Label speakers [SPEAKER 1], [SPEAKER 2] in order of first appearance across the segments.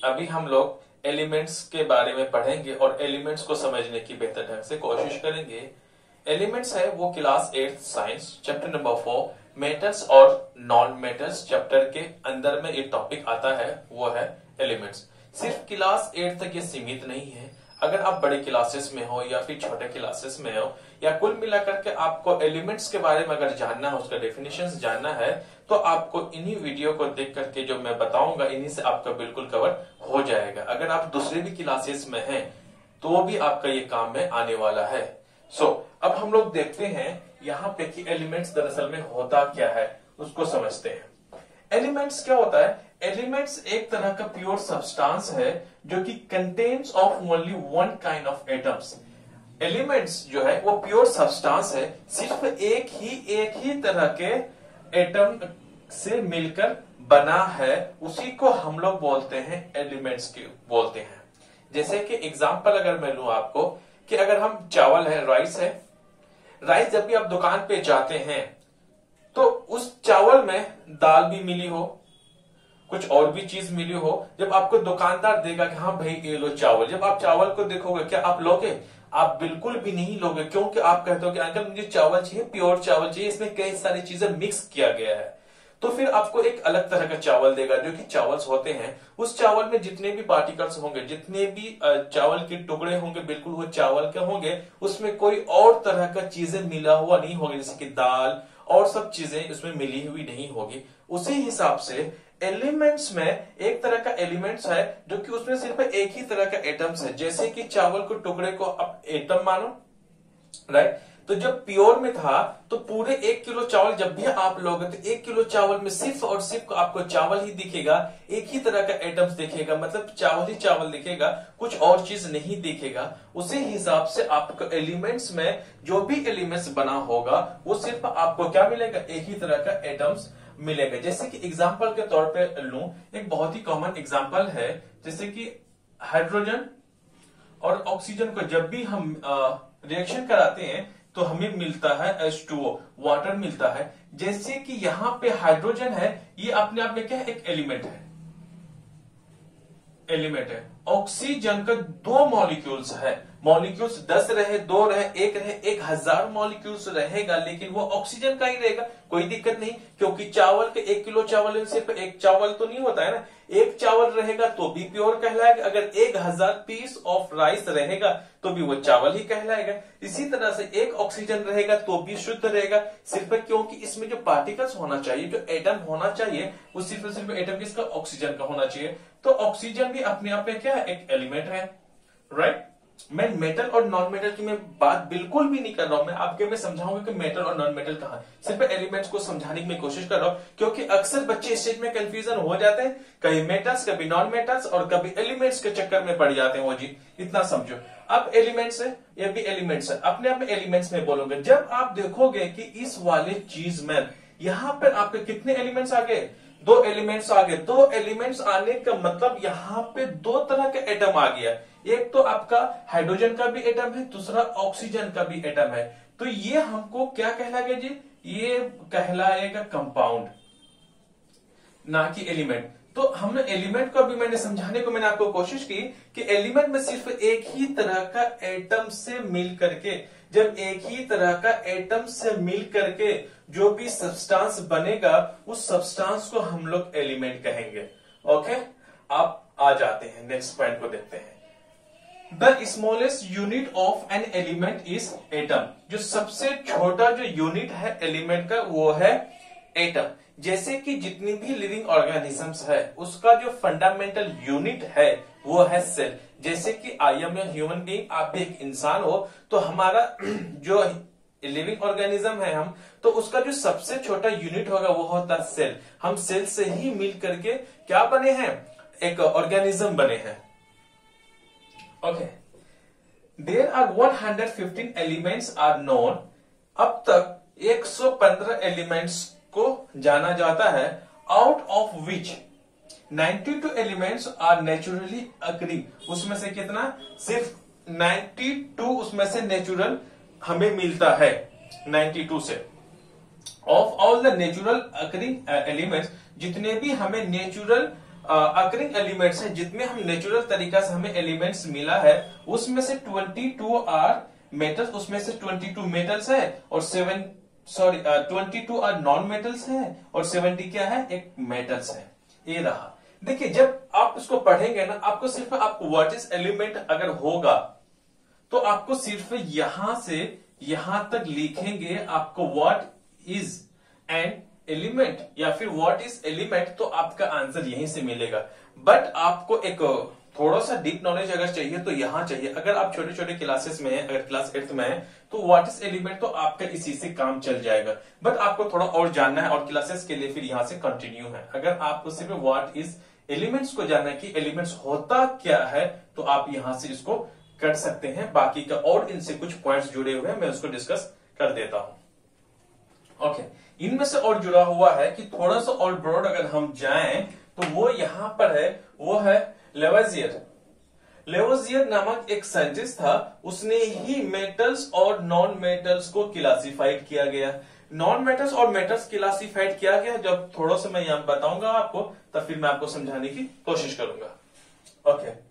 [SPEAKER 1] अभी हम लोग एलिमेंट्स के बारे में पढ़ेंगे और एलिमेंट्स को समझने की बेहतर ढंग से कोशिश करेंगे। एलिमेंट्स है वो class 8 science chapter number 4 metals और नॉन मेटल्स चैप्टर के अंदर में एक टॉपिक आता है, वो है एलिमेंट्स। सिर्फ क्लास 8 तक ये सीमित नहीं है। अगर आप बड़े क्लासेस में हो या फिर छोटे क्लासेस में हो या कुल मिलाकर के आपको एलिमेंट्स के बारे में अगर जानना है, उसका डेफिनेशंस जानना है, तो आपको इन्हीं वीडियो को देख करके जो मैं बताऊंगा इन्हीं से आपका बिल्कुल कवर हो जाएगा। अगर आप दूसरे भी क्लासेस में हैं तो भी आपका ये काम में आने वाला है। अब हम लोग देखते हैं यहाँ पे कि एलिमेंट्स दरअसल में होता क्या है, उसको समझते हैं। एलिमेंट्स क्या होता है? एलिमेंट्स एक तरह का प्योर सब्सटेंस है जो कि contains of only one kind of atoms. Elements जो है वो प्योर सब्सटेंस है, सिर्फ एक ही तरह के एटम से मिलकर बना है, उसी को हम लोग बोलते हैं एलिमेंट्स के बोलते हैं। जैसे कि एग्जांपल अगर मैं लूं आपको कि अगर हम चावल है, राइस जब भी आप दुकान पे जाते हैं तो उस चावल में दाल भी मिली हो, कुछ और भी चीज मिली हो, जब आपको दुकानदार देगा कि हाँ भाई ये लो चावल, जब आप चावल को देखोगे क्या आप लोगे? आप बिल्कुल भी नहीं लोगे, क्योंकि आप कहते हो कि अंकल मुझे चावल चाहिए, प्योर चावल चाहिए, इसमें कई सारी चीजें मिक्स किया गया है। तो फिर आपको एक अलग तरह का चावल देगा जो कि चावल्स होते हैं। उस चावल में जितने भी पार्टिकल्स होंगे, जितने भी चावल के टुकड़े होंगे, बिल्कुल वो चावल के होंगे, उसमें कोई और तरह का चीजें मिला हुआ नहीं होगा, जैसे कि दाल और सब चीजें उसमें मिली हुई नहीं होगी। उसी हिसाब से एलिमेंट्स में एक तरह का एलिमेंट्स है जो कि उसमें सिर्फ एक ही तरह का एटम्स है। जैसे कि चावल को टुकड़े को आप एटम मानो, राइट? तो जब प्योर में था तो पूरे 1 किलो चावल जब भी आप लोगे तो 1 किलो चावल में सिर्फ और सिर्फ आपको चावल ही दिखेगा, एक ही तरह का एटम्स दिखेगा, मतलब चावल ही चावल दिखेगा, कुछ और चीज नहीं दिखेगा। उसी हिसाब से आपको एलिमेंट्स में जो भी एलिमेंट्स बना होगा वो सिर्फ आपको क्या मिलेगा? एक ही तरह का एटम्स मिलेगा। जैसे कि एग्जाम्पल के तौर पर लूं, एक बहुत ही कॉमन एग्जाम्पल है, जैसे कि हाइड्रोजन और ऑक्सीजन को जब भी हम रिएक्शन कराते हैं तो हमें मिलता है H2O, वाटर मिलता है। जैसे कि यहाँ पे हाइड्रोजन है, ये अपने आप में क्या है? एक एलिमेंट है। ऑक्सीजन का 2 मॉलिक्यूल्स है, मॉलिक्यूल्स 10 रहे, 2 रहे, 1 रहे, 1000 मॉलिक्यूल्स रहेगा, लेकिन वो ऑक्सीजन का ही रहेगा, कोई दिक्कत नहीं, क्योंकि चावल के 1 किलो चावल में सिर्फ एक चावल तो नहीं होता है ना, एक चावल रहेगा तो भी प्योर कहलाएगा। अगर 1000 पीस ऑफ राइस रहेगा तो भी वो चावल ही कहलाएगा। इसी तरह से एक ऑक्सीजन रहेगा तो भी शुद्ध रहेगा, सिर्फ क्योंकि इसमें जो पार्टिकल्स होना चाहिए, जो एटम होना चाहिए, वो सिर्फ एटम किसका? ऑक्सीजन का होना चाहिए। तो ऑक्सीजन भी अपने आप में क्या है? एक एलिमेंट है, राइट? मैं मेटल और नॉन मेटल की मैं बात बिल्कुल भी नहीं कर रहा हूं। मैं आपके में समझाऊंगा कि मेटल और नॉन मेटल कहां, सिर्फ एलिमेंट्स को समझाने की मैं कोशिश कर रहा हूं, क्योंकि अक्सर बच्चे इस चीज में कंफ्यूजन हो जाते हैं, कभी मेटल्स, कभी नॉन मेटल्स और कभी एलिमेंट्स के चक्कर में पड़ जाते हैं। वो जी इतना समझो। अब एलिमेंट्स है, ये भी एलिमेंट्स है, अपने आप में एलिमेंट्स में बोलूंगा। जब आप देखोगे कि इस वाले चीज में यहां पर आपके कितने एलिमेंट्स आ गए? 2 एलिमेंट्स आ गए। 2 एलिमेंट्स आने का मतलब यहाँ पे 2 तरह के एटम आ गया। एक तो आपका हाइड्रोजन का भी एटम है, दूसरा ऑक्सीजन का भी एटम है। तो ये हमको क्या कहलाएगा जी? ये कहलाएगा कंपाउंड, ना कि एलिमेंट। तो हमने एलिमेंट को अभी मैंने समझाने को मैंने आपको कोशिश की कि एलिमेंट में सिर्फ एक ही तरह का एटम से मिल करके, जब एक ही तरह का एटम से मिल करके जो भी सब्सटेंस बनेगा, उस सब्सटेंस को हम लोग एलिमेंट कहेंगे। ओके, आप आ जाते हैं नेक्स्ट पॉइंट को देखते हैं। The smallest unit of an element is atom. जो सबसे छोटा जो यूनिट है एलिमेंट का वो है एटम। जैसे कि जितनी भी लिविंग ऑर्गेनिजम्स है उसका जो फंडामेंटल यूनिट है वो है सेल। जैसे कि I am a human being, आप भी एक इंसान हो, तो हमारा जो लिविंग ऑर्गेनिज्म है हम, तो उसका जो सबसे छोटा यूनिट होगा वो होता है सेल। हम सेल से ही मिल करके क्या बने हैं? एक ऑर्गेनिज्म बने हैं। Okay, there are 115 elements are known. अब तक 115 एलिमेंट्स को जाना जाता है, out of which 92 elements are naturally occurring. उसमें से कितना? सिर्फ 92 उसमें से नेचुरल हमें मिलता है, 92 से। Of all the natural occurring elements, जितने भी हमें नेचुरल अकरिंग एलिमेंट्स है, जितने हम नेचुरल तरीका से हमें एलिमेंट्स मिला है उसमें से 22 आर मेटल्स, उसमें से 22 मेटल्स है और 22 आर नॉन मेटल्स है और 70 क्या है, एक मेटल्स है। ये रहा। देखिए जब आप इसको पढ़ेंगे ना, आपको सिर्फ आपको व्हाट इज एलिमेंट अगर होगा तो आपको सिर्फ यहां से यहां तक लिखेंगे, आपको व्हाट इज एन एलिमेंट या फिर व्हाट इज एलिमेंट, तो आपका आंसर यहीं से मिलेगा। बट आपको एक थोड़ा सा डीप नॉलेज अगर चाहिए तो यहां चाहिए। अगर आप छोटे छोटे क्लासेस में हैं, अगर क्लास 8th में है तो व्हाट इज एलिमेंट तो आपका इसी से काम चल जाएगा। बट आपको थोड़ा और जानना है और क्लासेस के लिए फिर यहां से कंटिन्यू है। अगर आपको सिर्फ व्हाट इज एलिमेंट्स को जानना है कि एलिमेंट्स होता क्या है, तो आप यहां से इसको कर सकते हैं। बाकी का और इनसे कुछ पॉइंट्स जुड़े हुए हैं, मैं उसको डिस्कस कर देता हूं। ओके, इनमें से और जुड़ा हुआ है कि थोड़ा सा और ब्रॉड अगर हम जाएं तो वो यहां पर है, वो है लेवजियर। लेवजियर नामक एक साइंटिस्ट था, उसने ही मेटल्स और नॉन मेटल्स को क्लासिफाइड किया गया। नॉन मेटल्स और मेटल्स क्लासिफाइड किया गया, जब थोड़ा सा मैं यहां बताऊंगा आपको, तब फिर मैं आपको समझाने की कोशिश करूंगा। ओके,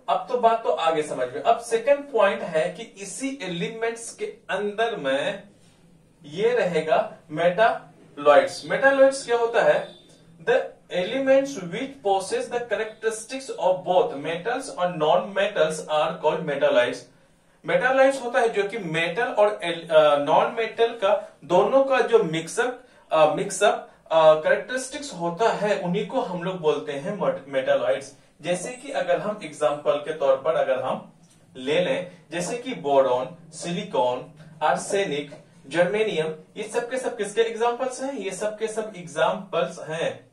[SPEAKER 1] अब तो बात तो आगे समझ में। अब सेकंड पॉइंट है कि इसी एलिमेंट्स के अंदर में ये रहेगा मेटालॉइड्स। मेटालॉइड्स क्या होता है, the elements which possess the characteristics of both metals और non metals are called metalloids. Metalloids होता है जो कि मेटल और नॉन मेटल का दोनों का जो मिक्सअप कैरेक्टरिस्टिक्स होता है, उन्हीं को हम लोग बोलते हैं मेटालॉइड्स। जैसे कि अगर हम एग्जांपल के तौर पर अगर हम ले लें, जैसे कि बोरॉन, सिलिकॉन, आर्सेनिक, जर्मेनियम, ये सब के सब किसके एग्जांपल्स हैं, ये सब के सब एग्जांपल्स हैं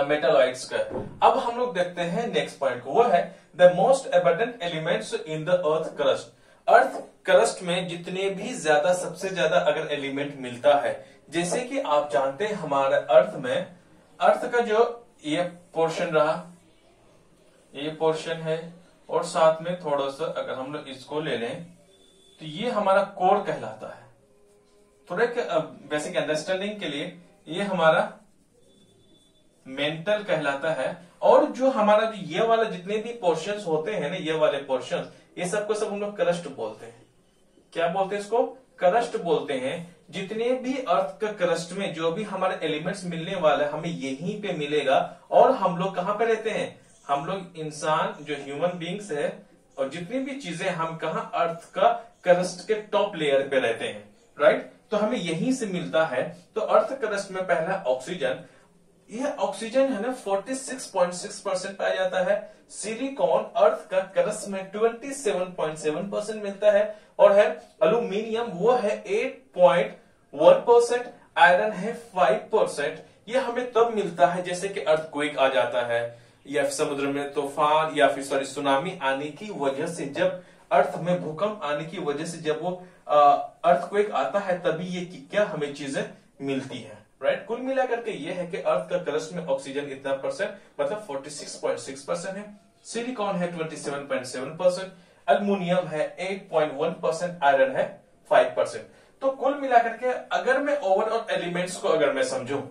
[SPEAKER 1] मेटालॉइड्स का। अब हम लोग देखते हैं नेक्स्ट पॉइंट को, वो है the most abundant elements in the earth crust. Earth crust में जितने भी ज्यादा, सबसे ज्यादा अगर एलिमेंट मिलता है, जैसे कि आप जानते हैं हमारे अर्थ में, अर्थ का जो ये पोर्शन रहा, ये पोर्शन है, और साथ में थोड़ा सा अगर हम लोग इसको ले लें तो ये हमारा कोर कहलाता है। थोड़े बेसिक अंडरस्टैंडिंग के लिए ये हमारा मेंटल कहलाता है। और जो हमारा जो ये वाला जितने भी पोर्शंस होते हैं ना, ये वाले पोर्शंस, ये सबको सब हम लोग क्रस्ट बोलते हैं। क्या बोलते हैं इसको, क्रस्ट बोलते हैं। जितने भी अर्थ का क्रस्ट में जो भी हमारे एलिमेंट्स मिलने वाला है, हमें यहीं पे मिलेगा। और हम लोग कहां पे रहते हैं, हम लोग इंसान जो ह्यूमन बींग्स है, और जितनी भी चीजें हम कहा अर्थ का क्रस्ट के टॉप लेयर पे रहते हैं, राइट। तो हमें यहीं से मिलता है। तो अर्थ क्रस्ट में पहला ऑक्सीजन, यह ऑक्सीजन है ना 46.6% पाया जाता है। सिलिकॉन अर्थ का क्रस्ट में 27.7% मिलता है। और है एल्यूमिनियम, वो है 8.1%, आयरन है 5%। यह हमें तब मिलता है जैसे कि अर्थक्वेक आ जाता है, या समुद्र में तूफान, या फिर सुनामी आने की वजह से, जब अर्थ में भूकंप आने की वजह से जब वो अर्थक्वेक आता है, तभी ये क्या हमें चीजें मिलती है, राइट। कुल मिलाकर के ये है कि अर्थ का क्रस्ट में ऑक्सीजन इतना परसेंट, मतलब 46.6% है। सिलिकॉन है 27.7%, एल्युमिनियम है 8.1%, आयरन है 5%। तो कुल मिलाकर के अगर मैं ओवरऑल एलिमेंट्स को अगर मैं समझूं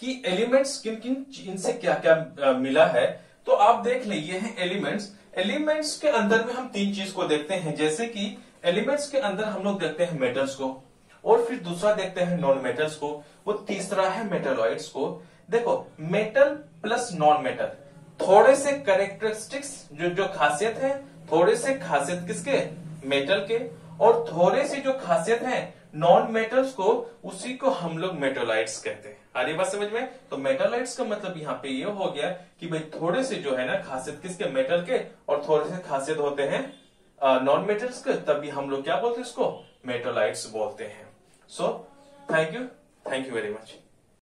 [SPEAKER 1] कि एलिमेंट्स किन किन इनसे क्या क्या मिला है, तो आप देख ले, ये है एलिमेंट्स। एलिमेंट्स के अंदर में हम तीन चीज को देखते हैं, जैसे कि एलिमेंट्स के अंदर हम लोग देखते हैं मेटल्स को, और फिर दूसरा देखते हैं नॉन मेटल्स को, वो तीसरा है मेटालॉइड्स को। देखो, मेटल प्लस नॉन मेटल, थोड़े से कैरेक्टरिस्टिक्स जो खासियत है, थोड़े से खासियत किसके, मेटल के, और थोड़े से जो खासियत है नॉन मेटल्स को, उसी को हम लोग मेटालॉइड्स कहते हैं। आ रही बात समझ में। तो मेटालॉइड्स का मतलब यहाँ पे ये हो गया कि भाई थोड़े से जो है ना खासियत किसके, मेटल के, और थोड़े से खासियत होते हैं नॉन मेटल्स के, तभी हम लोग क्या बोलते हैं इसको, मेटालॉइड्स बोलते हैं। So thank you very much.